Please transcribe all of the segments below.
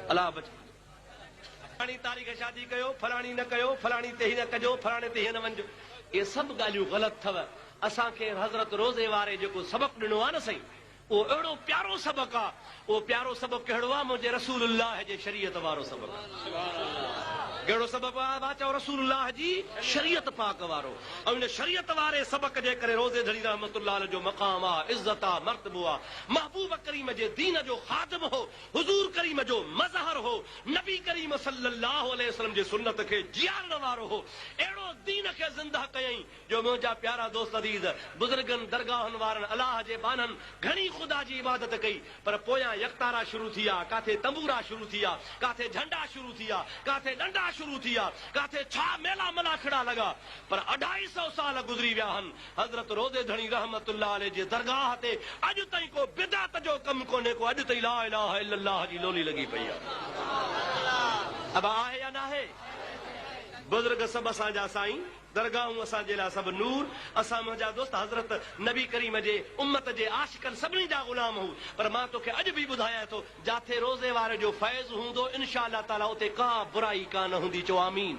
अल्लाह बच फलाणी तारीख़ शादी कयो, फलाणी न कयो, फलाणी ते न कजो, फलाणे ते न वञो, ये सब ॻाल्हियूं ग़लति अथव। असांखे हज़रत रोज़े वारे जेको सबक़ ॾिनो आहे न साईं, उहो अहिड़ो प्यारो सबक़ आहे। उहो प्यारो सबक़ कहिड़ो आहे? मुंहिंजे रसूलुल्लाह जे शरीयत वारो सबक़। कहिड़ो सबक़ आहे? मां चयो रसूलुल्लाह जी शरीयत पाक वारो। ऐं इन शरीयत वारे सबक़ जे करे रोज़े धड़ी रहमतुल्लाह जो मक़ाम आहे, इज़्ज़त आहे, मर्तबो आहे। महबूब करीम जे दीन जो ख़ादिम हो, हुज़ूर करीम जो मज़हर हो, नबी करीम सल्लल्लाहु अलैहि वसल्लम जे सुन्नत खे जियारण वारो हो। अहिड़ो दीन खे ज़िंदा कयईं जो मुंहिंजा प्यारा दोस्त अज़ीज़ बुज़ुर्गनि दरगाहनि वारनि अलाह जे बाननि घणी ख़ुदा जी इबादत कई, पर पोयां यकतारा शुरू थी विया, काथे तंबूरा शुरू थी विया, काथे झंडा शुरू थी विया, काथे डंडा शुरू थी विया, काथे छा मेला मलाखड़ा लगा। पर 250 साल गुज़री विया आहिनि। हज़रत रोज़े धणी रहमतुल्लाह अलैहि जे दरगाह ते अॼु ताईं को बिदअत जो कमु कोन्हे को, अॼु ताईं ला इलाहा इल्लल्लाह जी लोली लॻी पई आहे। अब आहे या न आहे? बुज़ुर्ग सभु असांजा साईं, दरगाहूं असांजे लाइ सभु नूर। असां मुंहिंजा दोस्त हज़रत नबी करीम जे उम्मत जे आशिकनि सभिनी जा ग़ुलाम हूं। पर मां तोखे अॼु बि ॿुधायां थो, जाथे रोज़े वारे जो फैज़ हूंदो इंशा अल्लाह ताला उते का बुराई कान हूंदी। चओ आमीन।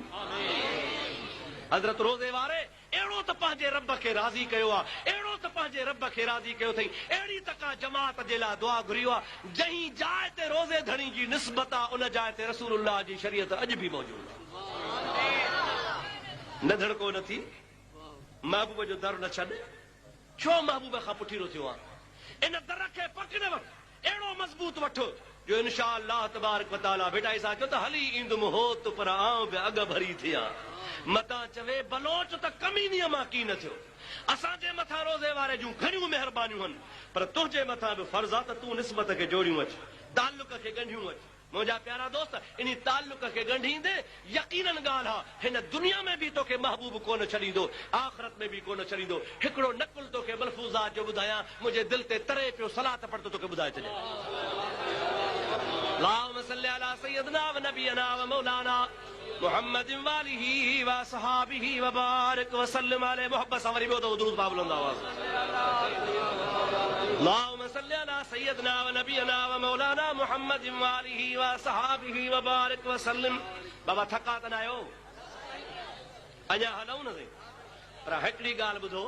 हज़रत रोज़े वारे अहिड़ो त पंहिंजे रब खे राज़ी कयो आहे, अहिड़ो त पंहिंजे रब खे राज़ी कयो अथई, अहिड़ी त का जमात जे लाइ दुआ घुरियो आहे। जंहिं जाइ ते रोज़े धणी जी निस्बत आहे उन जाइ ते रसूलुल्लाह जी शरीयत अॼु बि मौजूद आहे। न धड़को न थी, महबूब जो दर न छॾ। छो महबूब खां पुठीरो थियो आहे? इन दर खे पक न वठ, अहिड़ो मज़बूत वठो जो इंशा अल्लाह तबारक व तआला बेटा ईसा चयो त हली ईंदुमि होत पर आऊं बि अॻ भरी थियां। मतां चवे बलोच त कमीनीअ मां की न थियो। असांजे मथां रोज़े वारे जूं घणियूं महिरबानियूं आहिनि, पर तुंहिंजे मथां बि फर्ज़ आहे त तूं निस्बत खे जोड़ियूं अच, ताल्लुक खे ॻंढियूं अच। मुंहिंजा प्यारा दोस्त, इन ताल्लुक खे ॻंढींदे यकीनन ॻाल्हि आहे हिन दुनिया में बि तोखे महबूब कोन छॾींदो, आख़िरत में बि कोन छॾींदो। हिकिड़ो नकुल तोखे मलफूज़ात जो ॿुधायां, मुंहिंजे दिलि ते तरे पियो, सलात पढ़ त तोखे ॿुधाए छॾियां। अल्लाहुम्मा सल्ली अला सय्यदना व नबियना व मौलाना मुहम्मद व आलिहि व असहाबिहि व बारिक व सल्लम अलैहि। मोहब्बत सां वरी ॿियो त दुरूद पाक बुलंद आवाज़। अल्लाहुम्मा सल्ली अला सय्यदना व नबियना व मौलाना मुहम्मद व आलिहि व असहाबिहि व बारिक व सल्लम। बाबा थका त न आहियो? अञा हलूं न साईं। पर हिकिड़ी ॻाल्हि ॿुधो,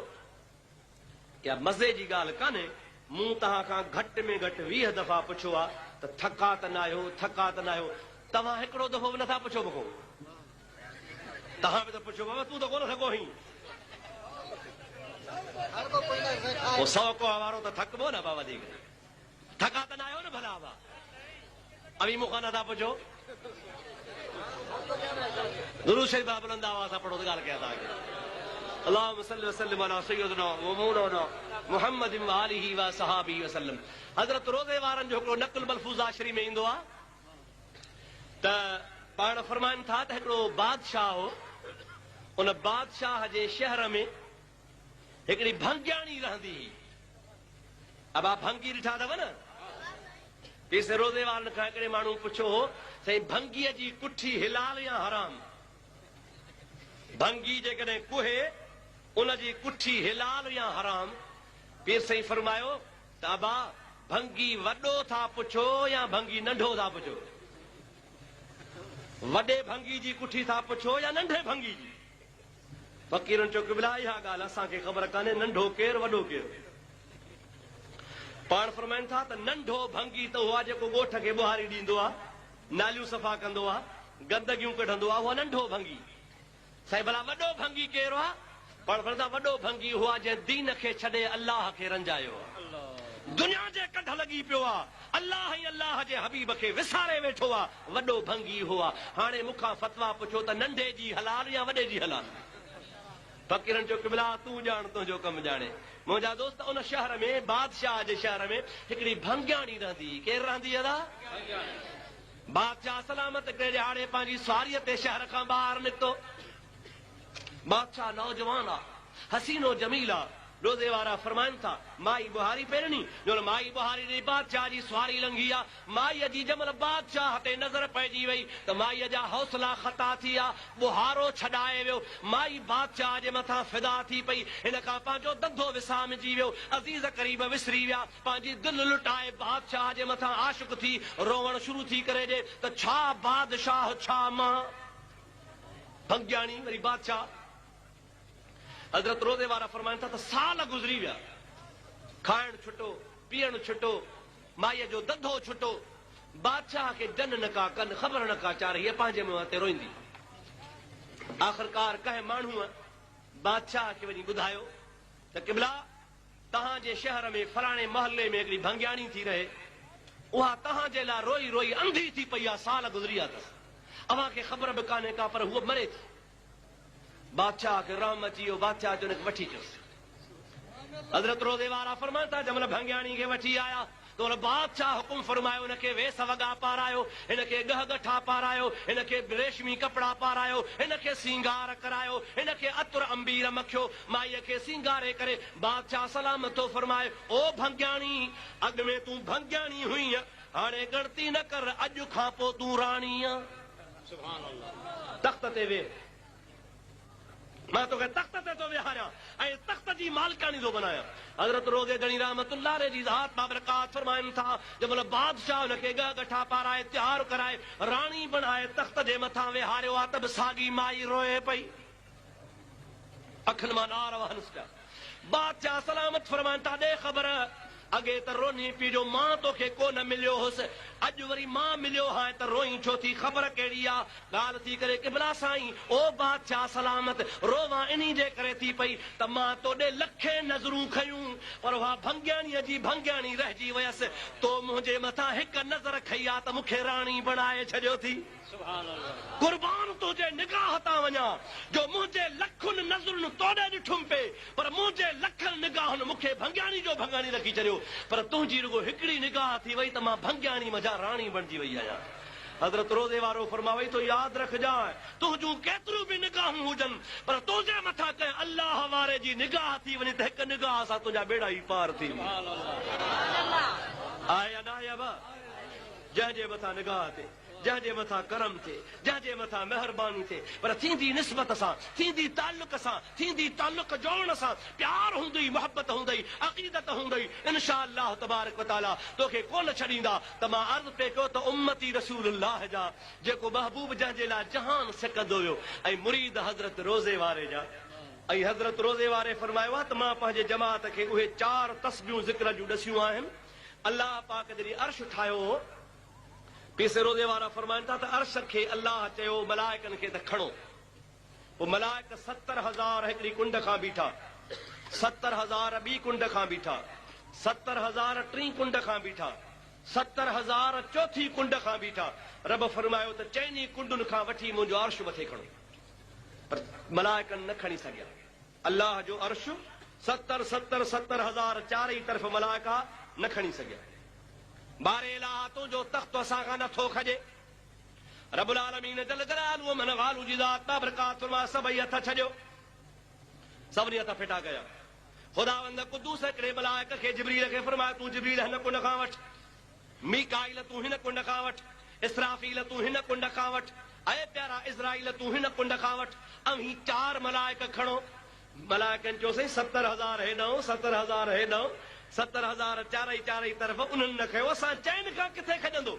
या मज़े जी ॻाल्हि कान्हे। मूं तव्हां खां घटि में घटि 20 दफ़ा पुछियो आहे त थका त न आहियो, थका त न आहियो। तव्हां हिकिड़ो दफ़ो बि नथा पुछो मूंखां। तव्हां बि त पुछो बाबा तूं त कोन थको आहीं। 100 को वारो त थकबो न बाबा दी। थका त न आहियो न भला बाबा? अभी मूंखां नथा पुछो। दुरूद शरीफ बुलंद आवाज़ सां पढ़ो त ॻाल्हि कयां तव्हांखे। अल्लाहुम्मा सल्लि व सल्लिम अला सय्यदना व मौलाना मुहम्मद व आलिहि व असहाबिहि व सल्लम। हज़रत रोज़े वारनि जो हिकिड़ो नक़ल मलफूज़ात शरीफ़ में ईंदो आहे त पाण फरमाइनि था त हिकिड़ो बादशाह हो। उन बादशाह जे शहर में हिकिड़ी भंगियाणी रहंदी हुई। अब आप भंगी ॾिठा अथव न? तेसि रोज़े वारनि खां हिकिड़े माण्हू पुछो, साईं भंगीअ जी कुठी हिलाल या हराम? भंगी जेकॾहिं कुहे उनजी कुठी हिलाल या हराम? पीर साईं फरमायो त अबा भंगी वॾो था पुछो या भंगी नंढो था पुछो? वॾे भंगी जी कुठी था पुछो या नंढे भंगी जी? फ़क़ीरनि चयो क़िबला इहा ॻाल्हि असांखे ख़बर कान्हे, नंढो केरु वॾो केरु। पाण फरमाइनि था त नंढो भंगी त उहा जेको ॻोठ खे ॿुहारी ॾींदो आहे, नालियूं सफ़ा कंदो आहे, गंदगियूं कढंदो आहे, उहा नंढो भंगी। साईं भला वॾो भंगी केरु आहे? पाण फरमाईंदा वॾो भंगी हुआ जंहिं दीन खे छॾे अल्लाह खे रंजायो आहे, दुनिया जे कढ लॻी पियो आहे, अल्लाह ई अल्लाह जे हबीब खे विसारे वेठो आहे, वॾो भंगी हुआ। हाणे मूंखां फतवा पुछो त नंढे जी हलाल या वॾे जी हलाल? फ़क़ीरनि चयो क़िबला तूं ॼाण, तुंहिंजो कमु ॼाणे। मुंहिंजा दोस्त, उन शहर में, बादशाह जे शहर में हिकिड़ी भंगियाणी रहंदी। केरु रहंदी अदा? बादशाह सलामत हिकिड़े ॾिहाड़े पंहिंजी सवारीअ ते शहर खां ॿाहिरि निकितो। बादशाह नौजवान आहे, हसीनो जमील आहे, रोज़े वारा फरमाइनि था माई बुहारी पहिरणी जो माई बुहारी जी बादशाह जी सवारी लंघी आहे, माईअ जी जमल बादशाह ते नज़र पइजी वई त माईअ जा हौसला ख़ता थी विया, बुहारो छॾाए वियो, माई बादशाह जे मथां फिदा थी पई, हिन खां पंहिंजो धंधो विसामजी वियो, अज़ीज़ करीब विसरी विया, पंहिंजी दिलि लुटाए बादशाह जे मथां आशिक़ थी रोवण शुरू थी करे जे त छा बादशाह छा मां भंगियाणी वरी बादशाह। हज़रत रोज़े वारा फरमाइनि था त साल गुज़री विया, खाइण छुटो, पीअण छुटो, माईअ जो धंधो छुटो, बादशाह खे जन न का कनि, ख़बर न का चार, हीअ पंहिंजे मुंहं ते रोईंदी। आख़िरकार कंहिं माण्हूअ बादशाह खे वञी ॿुधायो त क़िबला तव्हांजे शहर में फलाणे महले में हिकिड़ी भंगियाणी थी रहे, उहा तव्हांजे लाइ रोई रोई अंधी थी पई आहे, साल गुज़री विया अथसि, अव्हांखे ख़बर बि कान्हे का, पर हूअ मरे थी। बादशाह खे रहम अची वियो, बादशाह जो हुनखे वठी अचोसि। हज़रत रोज़े वारा फरमाइनि था जंहिंमहिल भंगियाणी खे वठी आया त हुन बादशाह हुकुम फरमायो, हिनखे वेस वॻा पारायो, हिनखे गह गठा पारायो, हिनखे रेशमी कपिड़ा पारायो, हिनखे सींगार करायो, हिनखे अतुर अंबीर मखियो, माईअ खे सींगारे करे बादशाह सलाम थो फरमाए, ओ भंगियाणी अॻु में तूं भंगियाणी हुई, हाणे गणती न कर, अॼु खां पोइ तूं राणी आहे। तख़्त ते वेह, मां तोखे तख़्त ते थो विहारियां ऐं तख़्त जी मालिकाणी थो बनायां। हज़रत रोज़े गणी रहमतुल्लाह अलैहि जी ज़ात बाबरकात फरमाइनि था जंहिंमहिल बादशाह हुनखे गह गठा पाराए तयारु कराए राणी बणाए तख़्त जे मथां विहारियो आहे त बि साॻी माई रोए पई, अखियुनि मां नार वहनि पिया। बादशाह सलामत फरमाइनि था ॾे ख़बर, अॻे त रोनी पी जो मां तोखे कोन मिलियो हुअसि, अॼु वरी मां मिलियो, हाणे त रोई छो थी, ख़बर कहिड़ी आहे? ॻाल्हि थी करे क़िबला साईं ओ बादशाह सलामत रोवां इन्ही जे करे थी पई त मां तोॾे लखे नज़रूं खयूं, पर उहा भंगियाणीअ जी भंगियाणी रहिजी वयसि, तो मुंहिंजे मथां हिकु नज़र खई आहे त मूंखे राणी बणाए छॾियो थी। कुर्बान तुंहिंजे निगाह तां वञा जो मुंहिंजे लखुनि नज़रुनि तोॾे ॾिठुमि पे, पर मुंहिंजे लखनि निगाहनि मूंखे भंगियाणी जो भंगियाणी रखी छॾियो, पर तुंहिंजी रुगो हिकिड़ी निगाह थी वई त मां भंगियाणी मज़ा राणी बणिजी वई आहियां। हज़रत रोज़े वारो फरमावई तो यादि रखजांइ, तुंहिंजूं केतिरियूं बि निगाहूं हुजनि, पर तुंहिंजे मथां कंहिं अल्लाह वारे जी निगाह थी वञे त हिकु निगाह सां तुंहिंजा बेड़ा ई पार थी वञे। आहे या न आहे बा? जंहिंजे मथां निगाह थिए, जंहिंजे मथां करम थिए, जंहिंजे मथां महिरबानी थिए, पर थींदी निस्बत सां, थींदी ताल्लुक सां, थींदी ताल्लुक जोड़ण सां, प्यार हूंदई, मोहब्बत हूंदई, अक़ीदत हूंदई, इंशा अल्लाह तबारक व तआला तोखे कोन छॾींदा। त मां अर्ज़ पे कयो त उम्मती रसूलुल्लाह जा जेको महबूब जंहिंजे लाइ जहान सिकंदो हुयो ऐं मुरीद हज़रत रोज़े वारे जा, ऐं हज़रत रोज़े वारे फरमायो आहे त मां पंहिंजे जमात खे उहे 4 तस्बीहूं ज़िक्र जूं ॾसियूं आहिनि। अल्लाह पाक जॾहिं अर्श ठाहियो हो, पीसे रोज़े वारा फरमाइनि था त अर्श खे अल्लाह चयो मलाइकनि खे त खणो, पोइ मलाइक 70,000 हिकिड़ी कुंड खां बीठा, 70,000 ॿी कुंड खां बीठा, 70,000 टीं कुंड खां बीठा, 70,000 चौथी कुंड खां बीठा। रब फरमायो त चइनी कुंडुनि खां वठी मुंहिंजो अर्श मथे खणो, पर मलाइकनि न खणी सघिया। अल्लाह जो अर्श 70,000 चारई तरफ़ मलाइका न खणी सघिया। बारे इलाहा तुंहिंजो तख़्त असां खां नथो खॼे। रब्बुल आलमीन जल जलालुहु मन वालू जी ज़ात बाबरकात फरमाए सभई हथ छॾियो, सभिनी हथ फिटा कया। ख़ुदावंद क़ुद्दूस हिकिड़े मलाइक खे जिब्रील खे फरमायो तूं जिब्रील हिन कुंड खां वठि, मीकाईल तूं हिन कुंड खां वठि, इसराफील तूं हिन कुंड खां वठि, ऐं प्यारा इज़राइल तूं हिन कुंड खां वठि। अवीं 4 मलाइक खणो। मलाइकनि चयोसीं 70,000 हेॾां, 70,000 हेॾां, 70,000 चारई तरफ़, उन्हनि न कयो असां चइनि खां किथे खॼंदो।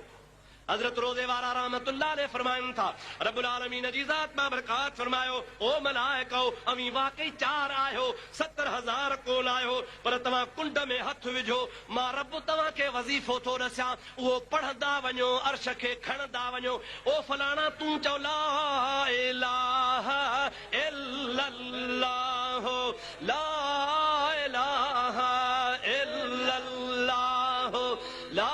हज़रत रोज़े वारा रहमतुल्लाह अलैहि फरमाइनि था रब्बुल आलमीन जी ज़ात बाबरकात फरमायो ओ मलाइको अवी वाकई 4 आहियो, 70,000 कोन आहियो, पर तव्हां कुंड में हथ विझो, मां रब तव्हांखे वज़ीफ़ो थो ॾसां, उहो पढ़ंदा वञो, अर्श खे खणंदा वञो। ओ फलाणा तूं चओ ला इलाहा इल्लल्लाह, ला इलाहा इल्लल्लाह, ला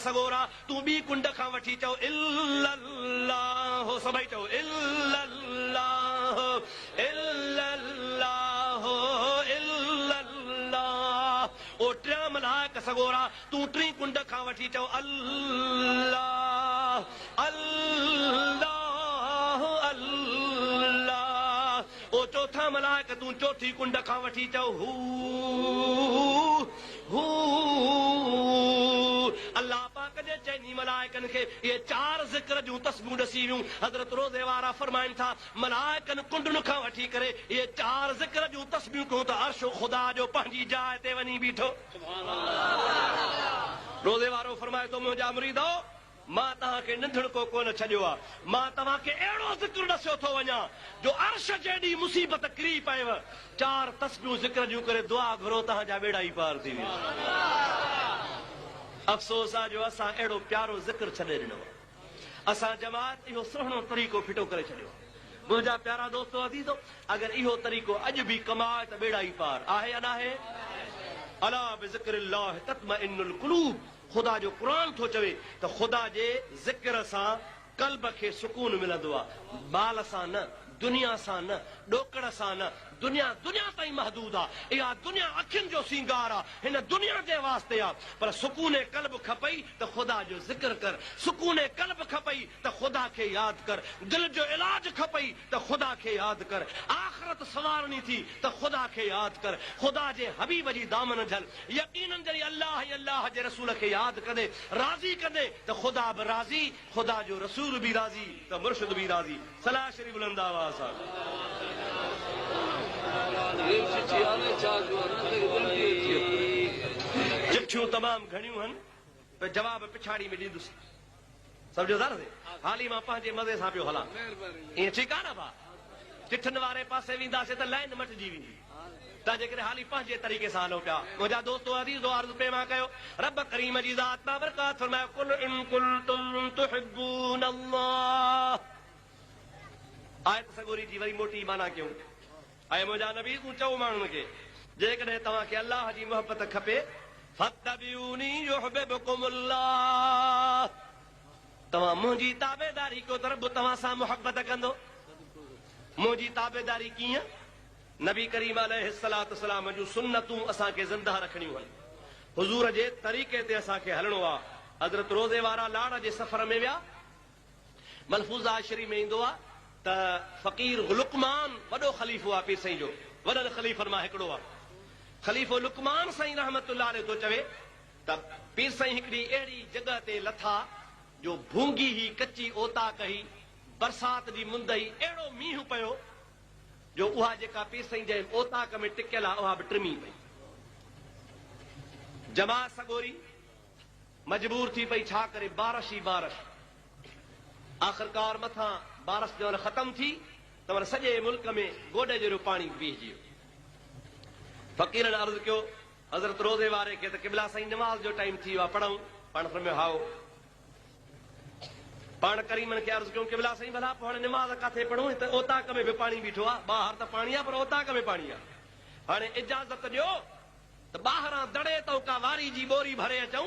सगोरा तूं ॿी कुंड खां वठी चओ इल्लल्लाह, सभई चओ इल्लल्लाह इल्लल्लाह इल्लल्लाह। ओ 3 मलाइक सगोरा तूं 3 कुंड खां वठी चओ अल्लाह अल्लाह अल्लाह चौथा मलाइक तूं चौथी कुंड खां वठी चओ हू हू अल्लाह पाक जे चइनी मलाइकनि खे इहे 4 ज़िक्र जूं तस्बीहूं ॾसी वियूं। हज़रत रोज़े वारा फरमाइनि था मलाइकनि कुंडुनि खां वठी करे इहे 4 ज़िक्र जूं तस्बीहूं कयूं त अर्श ख़ुदा जो पंहिंजी जाइ ते वञी बीठो। रोज़े वारो फरमाए थो मुंहिंजा मुरीदो मां तव्हांखे नंढिड़को कोन छॾियो आहे, मां तव्हांखे अहिड़ो ज़िक्र ॾसियो थो वञा जो अर्श जेॾी मुसीबत किरी पएव 4 तस्बीहूं ज़िक्र जूं करे दुआ घुरो तव्हांजा बेड़ा ई पार थी विया। अफ़सोस आहे जो असां अहिड़ो प्यारो ज़िक्र छॾे ॾिनो, असां जमात इहो सुहिणो तरीक़ो फिटो करे छॾियो। मुंहिंजा प्यारा दोस्तो अज़ीज़ो, अगरि इहो तरीक़ो अॼु बि कमाए त बेड़ा ई पार आहे या न आहे? अला बिज़िक्रिल्लाह तत्मइन्नुल क़ुलूब, ख़ुदा जो क़ुरान थो चवे त ख़ुदा जे ज़िक्र सां क़ल्ब खे सुकून मिलंदो आहे, माल सां न, दुनिया सां न, ॾोकड़ सां न। दुनिया ताईं महदूद आहे, इहा दुनिया अखियुनि जो सींगार आहे, हिन दुनिया जे वास्ते आहे, पर सुकूने क़ल्ब खपई त ख़ुदा जो ज़िक्र कर, सुकूने क़ल्ब खपई त ख़ुदा खे यादि कर, दिलि जो इलाज खपई त ख़ुदा खे यादि कर, आख़िरत सवारणी थी त ख़ुदा खे यादि कर, ख़ुदा जे हबीब जी दामन झल। यकीनन जॾहिं अल्लाह जे रसूल खे यादि कंदे राज़ी कंदे त ख़ुदा बि राज़ी, ख़ुदा जो रसूल बि राज़ी त मुर्शिद बि राज़ी। सलाह शरीफ़ बुलंद आवाज़ सां। चिठियूं तमाम घणियूं आहिनि, पर जवाब पिछाड़ी में ॾींदुसि, सम्झो था न? हाली मां पंहिंजे मज़े सां पियो हलां, ईअं ठीकु आहे न भाउ? चिठनि वारे पासे वेंदासीं त लाइन मटिजी वेंदी, तंहिंजे करे हाली पंहिंजे तरीक़े सां हलो पिया। मुंहिंजा दोस्तो अज़ीज़ो अर्ज़ु पे मां कयो, रब करीम जी ज़ात मां बरकात फरमायो, कुल इन कुंतुम तुहिब्बून अल्लाह। आयत सगोरी जी वरी मोटी माना कयूं। ऐं मुंहिंजा नबी तूं चओ माण्हुनि खे जेकॾहिं तव्हांखे अल्लाह जी मोहबत खपे फत्तबिऊनी युहिब्बुकुमुल्लाह, तव्हां मुंहिंजी ताबेदारी कयो त रब तव्हां सां मोहबत कंदो। मुंहिंजी ताबेदारी कीअं? नबी करीम अलैहिस्सलातु वस्सलाम जूं सुन्नतूं असांखे ज़िंदा रखणियूं आहिनि, हुज़ूर जे तरीक़े ते असांखे हलणो आहे। हज़रत रोज़े वारा लाड़ जे सफ़र में विया, मलफूज़ा शरीफ़ में ईंदो आहे त फ़क़ीर लुक़मान वॾो ख़लीफ़ो आहे पीर साईं जो, वॾनि ख़लीफ़नि मां हिकिड़ो आहे। ख़लीफ़ो लुक़मान साईं रहमतुल्लाह अलैह थो चवे त पीर साईं हिकिड़ी अहिड़ी जॻह ते लथा जो भूंगी ही कची ओताक ही, बरसात जी मुंद ही, अहिड़ो मींहुं पियो जो उहा जेका पीर साईं जे ओताक में टिकियल आहे उहा बि टिमी पई। जमात सगोरी मजबूर थी पई, छा करे? बारिश ई बारिश। आख़िरकार मथां बारिश जो ख़तम थी त वरी सॼे मुल्क में गोॾे जहिड़ो पाणी बीहजी वियो। फ़क़ीरनि अर्ज़ु कयो हज़रत रोज़े वारे खे त क़िबला साईं नमाज़ जो टाइम थी वियो आहे, पढ़ूं? पाण फरमायो हाओ। पाण करीमनि खे अर्ज़ु कयूं क़िबला साईं भला पोइ हाणे नमाज़ किथे पढ़ूं? त ओताक में बि पाणी बीठो आहे, ॿाहिरि त पाणी आहे पर ओताक में पाणी आहे। हाणे इजाज़त ॾियो त ॿाहिरां दड़े तो का वारी जी ॿोरी भरे अचूं,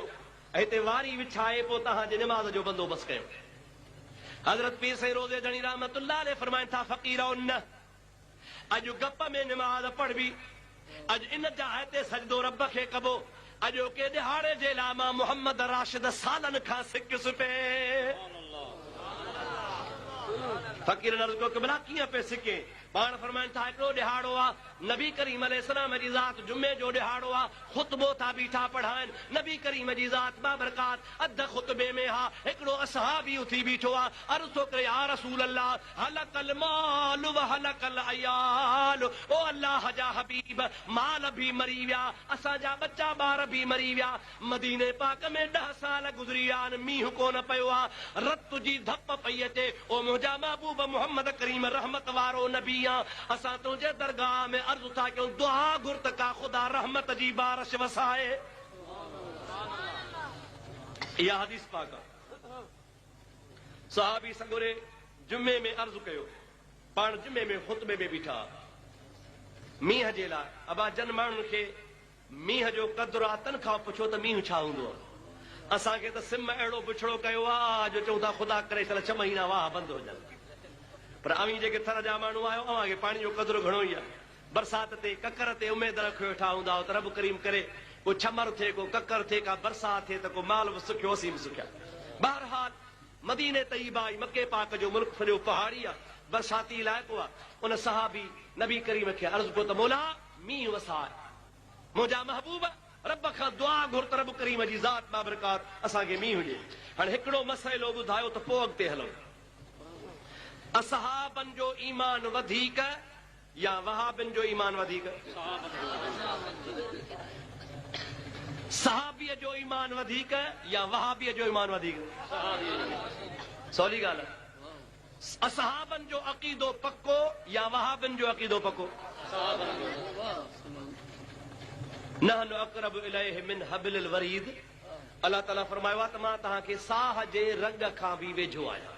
हिते वारी विछाए पोइ तव्हांजे नमाज़ जो बंदोबस्तु कयूं। हज़रत पीर साईं रोज़े जणी रहमतुल्लाह अलैह फरमाइनि था, फ़क़ीरो न अॼु गप में नमाज़ पढ़बी, अॼु इन जाइ ते सजदो रब खे कबो, अॼु के ॾिहाड़े जे लाइ मां मोहम्मद राशिद सालनि खां सिकियुसि पे। फ़क़ीर अर्ज़ु कयो क़िबला कीअं पे सिके? पाण फरमाइनि था हिकिड़ो ॾिहाड़ो आहे, नबी करीम अलैहिस्सलाम जी ज़ात जुमे जो ॾिहाड़ो आहे, ख़ुतबो था बीठा पढ़ाइनि, नबी करीम जी ज़ात बाबरकात अध ख़ुतबे में हा हिकिड़ो असहाबी उथी बीठो आहे, अर्ज़ु थो करे या रसूल अल्लाह हलकल माल व हलकल अयाल, ओ अल्लाह जा हबीब माल बि मरी विया, असांजा बच्चा ॿार बि मरी विया, मदीने पाक में 10 साल गुज़री विया आहिनि, मींहुं कोन पियो आहे, रत जी धप पई अचे। ओ मुंहिंजा महबूब मोहम्मद करीम रहमत वारो नबी असां तुंहिंजे दरगाह में अर्ज़ु था कयूं, दुआ घुर त का ख़ुदा रहमत जी बारिश वसाए। इहा हदीस पाक आहे। सहाबी सगोरे जुमे में अर्ज़ु कयो, पाण जुमे में ख़ुतबे में बीठा, मींहं जे लाइ अबा जन माण्हुनि खे मींहं जो क़दुरु आहे, तन खां पुछो त मींहुं छा हूंदो आहे। असांखे त सिम अहिड़ो बुछड़ो कयो आहे जो चऊं था ख़ुदा करे 6 महीना वाह बंदि हुजनि, पर अवी जेके थर जा माण्हू आहियो अव्हांखे पाणी जो क़दुरु घणो ई आहे। बरसात ते ककर ते उमेद रखियो वेठा हूंदा त रब करीम करे को छमर थिए, को ककर थिए, का बरसात थिए त को माल बि सुखियो, असीं बि सुखिया। बहरहाल मदीने तैयबा मके पाक जो मुल्क सॼो पहाड़ी आहे, बरसाती इलाइक़ो आहे। उन सहाबी नबी करीम खे अर्ज़ु कयो त मौला मींहुं वसाए, मुंहिंजा महबूब रब खां दुआ घुर त रब करीम जी ज़ात बाबरकार असांखे मींहुं ॾे। हाणे हिकिड़ो मसइलो ॿुधायो त पोइ अॻिते हलूं। असहाबनि जो ईमान वधीक या वहाबिन जो ईमान वधीक? सहाबीअ जो ईमान वधीक या वहाबीअ जो ईमान वधीक? सवली ॻाल्हि आहे। असहाबनि जो अक़ीदो पक्को या वहाबिन जो अक़ीदो पक्को? नहनु अक़रबु इलैहि मिन हब्लिल वरीद। अलाह ताला फरमायो आहे त मां तव्हांखे साह जे रग खां बि वेझो आहियां।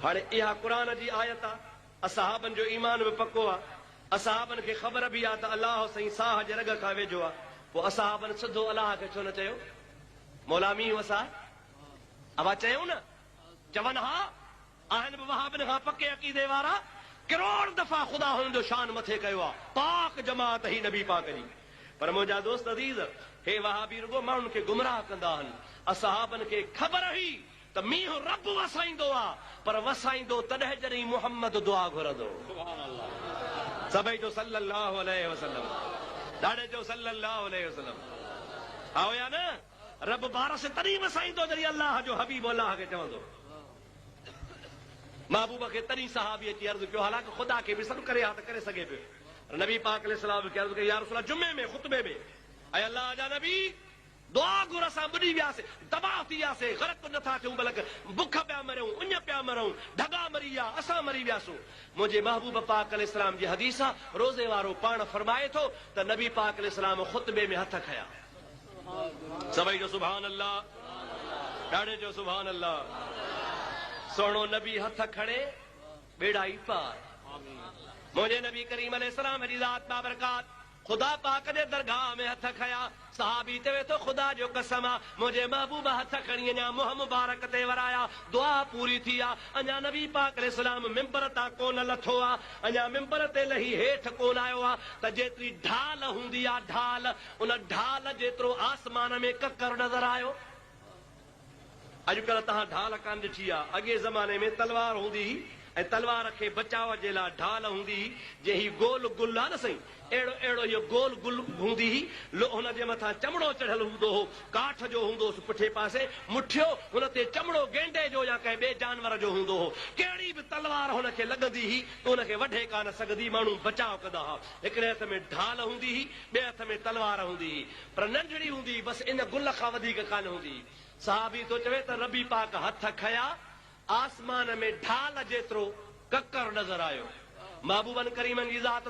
हाणे इहा क़ुरान जी आयत आहे। असहाबनि जो ईमान बि पक्को आहे। असहाबनि खे ख़बर बि आहे त अलाह साईं साह जे रग खां वेझो आहे। पोइ असहाबनि सिधो अलाह खे छो न चयो मौला मींहुं वसाए? अवा चयूं न, चवनि हा आहिनि बि वहाबिन खां पके अक़ीदे वारा। करोड़ दफ़ा ख़ुदा हुननि जो शान मथे कयो आहे, पाक जमात ही नबी पाक जी। पर मुंहिंजा दोस्त अज़ीज़, हे वहाबी रुगो माण्हुनि खे गुमराह कंदा आहिनि। असहाबनि खे ख़बर हुई त मींहुं रब वसाईंदो आहे, पर वसाईंदो तॾहिं जॾहिं मुहम्मद दुआ घुरंदो। सभई जो सल्लल्लाहु अलैहि वसल्लम, ॾाढे जो सल्लल्लाहु अलैहि वसल्लम। हा या न? रब बारस तॾहिं वसाईंदो जॾहिं अलाह जो हबीब अलाह खे चवंदो। महबूब खे तॾहिं सहाबी अची अर्ज़ु कयो, हालांकि ख़ुदा खे बि सभु करे हा त करे सघे पियो। नबी पाक अलैहिस्सलाम खे अर्ज़ु कई, या रसूल जुमे में ख़ुतबे में, ऐं अलाह जा नबी दुआ घुर असां बुॾी वियासीं, तबाह थी वियासीं, ग़लत नथा थियूं, बल्कि बुख पिया मरियूं, उञ पिया मरूं, ढगा मरी विया, असां मरी वियासूं। मुंहिंजे महबूब पाक अलैहिस्सलाम जी हदीस आहे, रोज़े वारो पाण फरमाए थो त नबी पाक अलैहिस्सलाम ख़ुतबे में हथ खया। सभई जो सुभान अल्लाह, ॾाढे जो सुभान अल्लाह। सोणो नबी हथ खणे बेड़ा ई पार। मुंहिंजे नबी करीम अलैहिस्सलाम जी ज़ात बाबरकात ख़ुदा पाक जे दरगाह में हथ खया। सहाबी चवे थो ख़ुदा जो कसम आहे, मुंहिंजे महबूब हथ खणी अञा मुंहुं मुबारक ते वराया, दुआ पूरी थी आहे। अञा नबी पाक अलैहिस्सलाम मिंबर तां कोन लथो आहे, अञा मिंबर ते लही हेठि कोन आयो आहे त जेतिरी ढाल हूंदी आहे, ढाल, उन ढाल जेतिरो आसमान में ककर नज़र आयो। अॼुकल्ह तव्हां ढाल कान ॾिठी आहे। अॻे ज़माने में तलवार हूंदी हुई ऐं तलवार खे बचाव जे लाइ ढाल हूंदी हुई। जे ही गोल गुल आहे न साईं, अहिड़ो अहिड़ो इहो गोल गुल हूंदी हुई। हुनजे मथां चमड़ो चढ़ियल हूंदो हो, काठ जो हूंदो हो पुठे पासे, मुठियो हुन ते चमड़ो गेंडे जो या कंहिं ॿिए जानवर जो हूंदो हो। कहिड़ी बि तलवार हुनखे लॻंदी हुई त हुनखे वढे कान सघंदी, माण्हू बचाव कंदा हुआ। हिकिड़े हथ में ढाल हूंदी हुई, ॿिए हथ में तलवार हूंदी हुई, पर नंढड़ी हूंदी हुई, बसि इन गुल खां वधीक कान हूंदी हुई। सहाबी तो चवे त रबी पाक हथ खया, आसमान में ढाल जेतिरो ककर नज़र आयो। महबूबन करीमन जी ज़ात